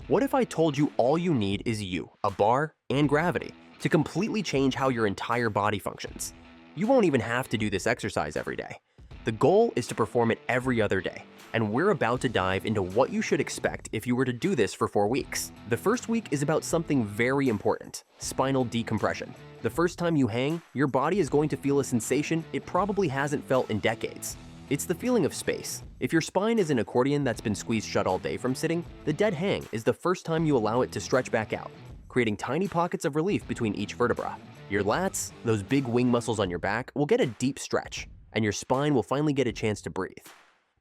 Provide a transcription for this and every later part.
What if I told you all you need is you, a bar, and gravity to completely change how your entire body functions? You won't even have to do this exercise every day. The goal is to perform it every other day, and we're about to dive into what you should expect if you were to do this for 4 weeks. The first week is about something very important: spinal decompression. The first time you hang, your body is going to feel a sensation it probably hasn't felt in decades. It's the feeling of space. If your spine is an accordion that's been squeezed shut all day from sitting, the dead hang is the first time you allow it to stretch back out, creating tiny pockets of relief between each vertebra. Your lats, those big wing muscles on your back, will get a deep stretch, and your spine will finally get a chance to breathe.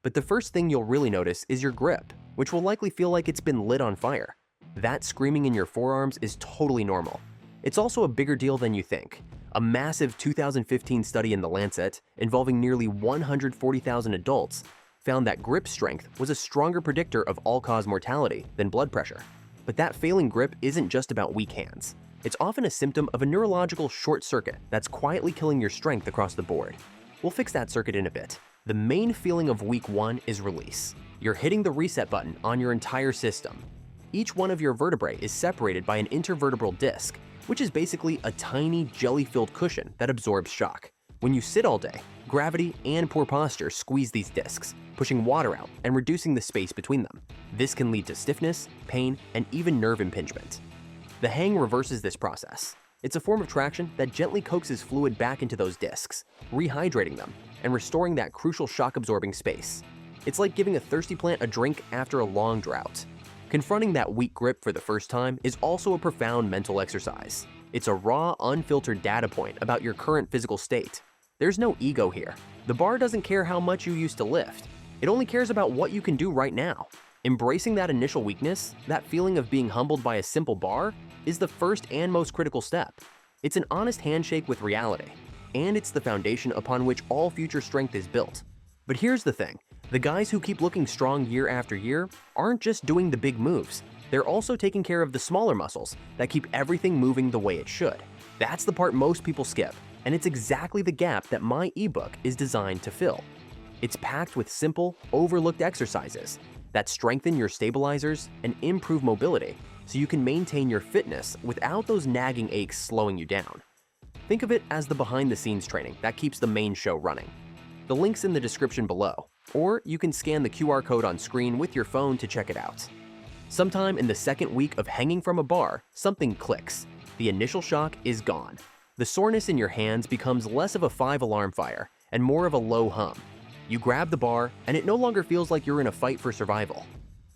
But the first thing you'll really notice is your grip, which will likely feel like it's been lit on fire. That screaming in your forearms is totally normal. It's also a bigger deal than you think. A massive 2015 study in The Lancet, involving nearly 140,000 adults, found that grip strength was a stronger predictor of all-cause mortality than blood pressure. But that failing grip isn't just about weak hands. It's often a symptom of a neurological short circuit that's quietly killing your strength across the board. We'll fix that circuit in a bit. The main feeling of week 1 is release. You're hitting the reset button on your entire system. Each one of your vertebrae is separated by an intervertebral disc, which is basically a tiny jelly-filled cushion that absorbs shock. When you sit all day, gravity and poor posture squeeze these discs, pushing water out and reducing the space between them. This can lead to stiffness, pain, and even nerve impingement. The hang reverses this process. It's a form of traction that gently coaxes fluid back into those discs, rehydrating them and restoring that crucial shock-absorbing space. It's like giving a thirsty plant a drink after a long drought. Confronting that weak grip for the first time is also a profound mental exercise. It's a raw, unfiltered data point about your current physical state. There's no ego here. The bar doesn't care how much you used to lift. It only cares about what you can do right now. Embracing that initial weakness, that feeling of being humbled by a simple bar, is the first and most critical step. It's an honest handshake with reality, and it's the foundation upon which all future strength is built. But here's the thing. The guys who keep looking strong year after year aren't just doing the big moves. They're also taking care of the smaller muscles that keep everything moving the way it should. That's the part most people skip, and it's exactly the gap that my ebook is designed to fill. It's packed with simple, overlooked exercises that strengthen your stabilizers and improve mobility so you can maintain your fitness without those nagging aches slowing you down. Think of it as the behind-the-scenes training that keeps the main show running. The link's in the description below, or you can scan the QR code on screen with your phone to check it out. Sometime in the second week of hanging from a bar, something clicks. The initial shock is gone. The soreness in your hands becomes less of a 5-alarm fire and more of a low hum. You grab the bar, and it no longer feels like you're in a fight for survival.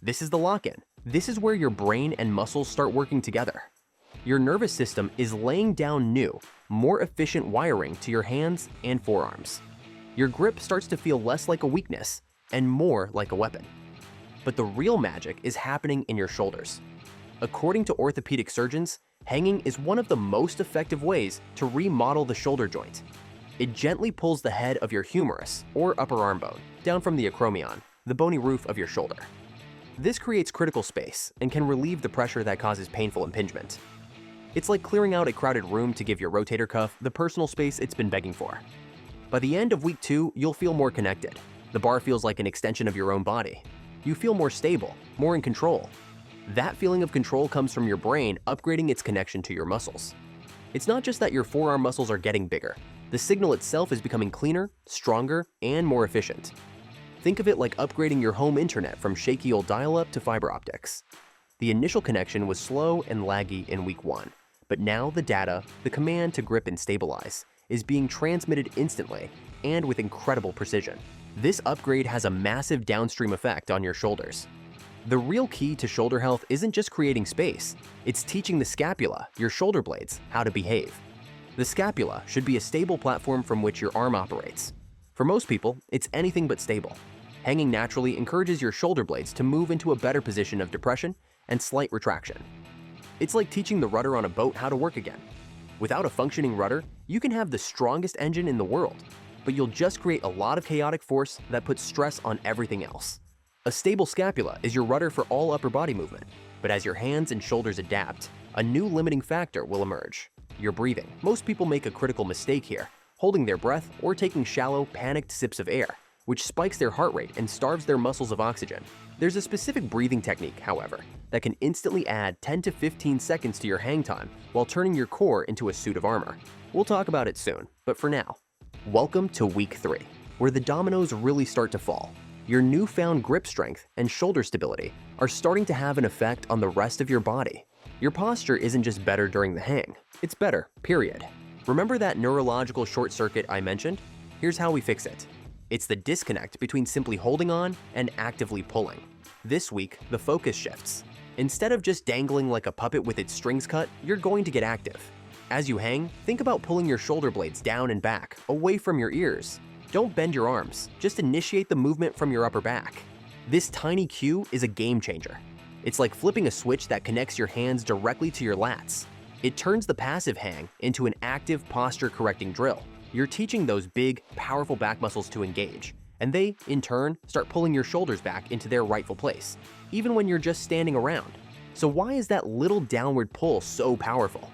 This is the lock-in. This is where your brain and muscles start working together. Your nervous system is laying down new, more efficient wiring to your hands and forearms. Your grip starts to feel less like a weakness and more like a weapon. But the real magic is happening in your shoulders. According to orthopedic surgeons, hanging is one of the most effective ways to remodel the shoulder joint. It gently pulls the head of your humerus, or upper arm bone, down from the acromion, the bony roof of your shoulder. This creates critical space and can relieve the pressure that causes painful impingement. It's like clearing out a crowded room to give your rotator cuff the personal space it's been begging for. By the end of week 2, you'll feel more connected. The bar feels like an extension of your own body. You feel more stable, more in control. That feeling of control comes from your brain upgrading its connection to your muscles. It's not just that your forearm muscles are getting bigger. The signal itself is becoming cleaner, stronger, and more efficient. Think of it like upgrading your home internet from shaky old dial-up to fiber optics. The initial connection was slow and laggy in week 1, but now the data, the command to grip and stabilize, is being transmitted instantly and with incredible precision. This upgrade has a massive downstream effect on your shoulders. The real key to shoulder health isn't just creating space, it's teaching the scapula, your shoulder blades, how to behave. The scapula should be a stable platform from which your arm operates. For most people, it's anything but stable. Hanging naturally encourages your shoulder blades to move into a better position of depression and slight retraction. It's like teaching the rudder on a boat how to work again. Without a functioning rudder, you can have the strongest engine in the world, but you'll just create a lot of chaotic force that puts stress on everything else. A stable scapula is your rudder for all upper body movement, but as your hands and shoulders adapt, a new limiting factor will emerge: your breathing. Most people make a critical mistake here, holding their breath or taking shallow, panicked sips of air, which spikes their heart rate and starves their muscles of oxygen. There's a specific breathing technique, however, that can instantly add 10 to 15 seconds to your hang time while turning your core into a suit of armor. We'll talk about it soon, but for now, welcome to week 3, where the dominoes really start to fall. Your newfound grip strength and shoulder stability are starting to have an effect on the rest of your body. Your posture isn't just better during the hang, it's better, period. Remember that neurological short circuit I mentioned? Here's how we fix it. It's the disconnect between simply holding on and actively pulling. This week, the focus shifts. Instead of just dangling like a puppet with its strings cut, you're going to get active. As you hang, think about pulling your shoulder blades down and back, away from your ears. Don't bend your arms, just initiate the movement from your upper back. This tiny cue is a game changer. It's like flipping a switch that connects your hands directly to your lats. It turns the passive hang into an active posture-correcting drill. You're teaching those big, powerful back muscles to engage, and they, in turn, start pulling your shoulders back into their rightful place, even when you're just standing around. So why is that little downward pull so powerful?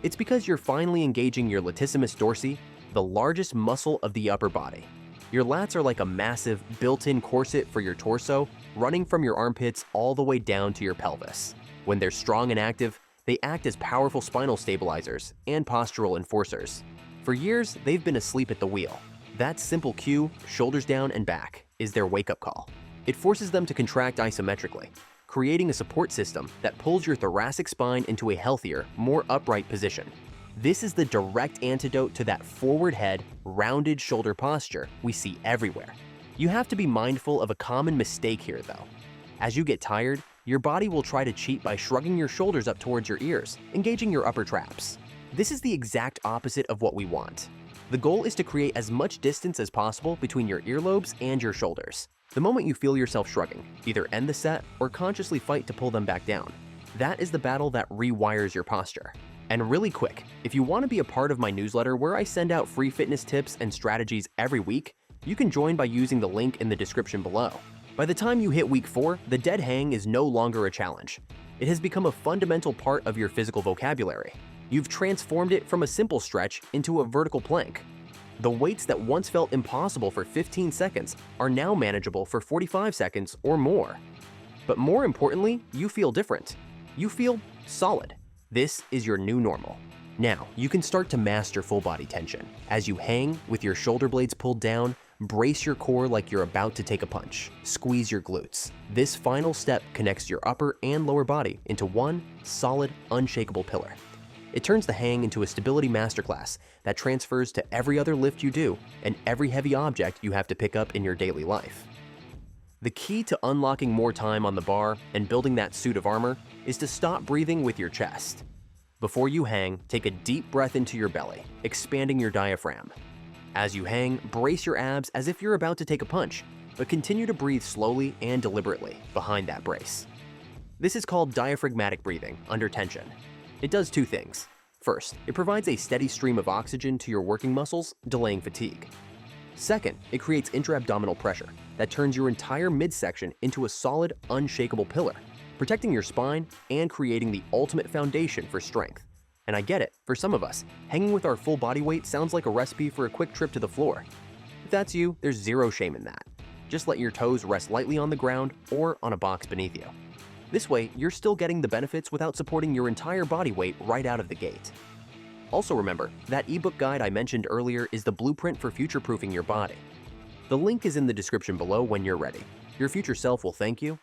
It's because you're finally engaging your latissimus dorsi, the largest muscle of the upper body. Your lats are like a massive, built-in corset for your torso, running from your armpits all the way down to your pelvis. When they're strong and active, they act as powerful spinal stabilizers and postural enforcers. For years, they've been asleep at the wheel. That simple cue, shoulders down and back, is their wake-up call. It forces them to contract isometrically, creating a support system that pulls your thoracic spine into a healthier, more upright position. This is the direct antidote to that forward head, rounded shoulder posture we see everywhere. You have to be mindful of a common mistake here, though. As you get tired, your body will try to cheat by shrugging your shoulders up towards your ears, engaging your upper traps. This is the exact opposite of what we want. The goal is to create as much distance as possible between your earlobes and your shoulders. The moment you feel yourself shrugging, either end the set or consciously fight to pull them back down. That is the battle that rewires your posture. And really quick, if you want to be a part of my newsletter where I send out free fitness tips and strategies every week, you can join by using the link in the description below. By the time you hit week 4, the dead hang is no longer a challenge. It has become a fundamental part of your physical vocabulary. You've transformed it from a simple stretch into a vertical plank. The weights that once felt impossible for 15 seconds are now manageable for 45 seconds or more. But more importantly, you feel different. You feel solid. This is your new normal. Now, you can start to master full body tension. As you hang with your shoulder blades pulled down, brace your core like you're about to take a punch. Squeeze your glutes. This final step connects your upper and lower body into one solid, unshakable pillar. It turns the hang into a stability masterclass that transfers to every other lift you do and every heavy object you have to pick up in your daily life. The key to unlocking more time on the bar and building that suit of armor is to stop breathing with your chest. Before you hang, take a deep breath into your belly, expanding your diaphragm. As you hang, brace your abs as if you're about to take a punch, but continue to breathe slowly and deliberately behind that brace. This is called diaphragmatic breathing under tension. It does 2 things. First, it provides a steady stream of oxygen to your working muscles, delaying fatigue. Second, it creates intra-abdominal pressure that turns your entire midsection into a solid, unshakable pillar, protecting your spine and creating the ultimate foundation for strength. And I get it, for some of us, hanging with our full body weight sounds like a recipe for a quick trip to the floor. If that's you, there's zero shame in that. Just let your toes rest lightly on the ground or on a box beneath you. This way, you're still getting the benefits without supporting your entire body weight right out of the gate. Also remember, that ebook guide I mentioned earlier is the blueprint for future-proofing your body. The link is in the description below when you're ready. Your future self will thank you,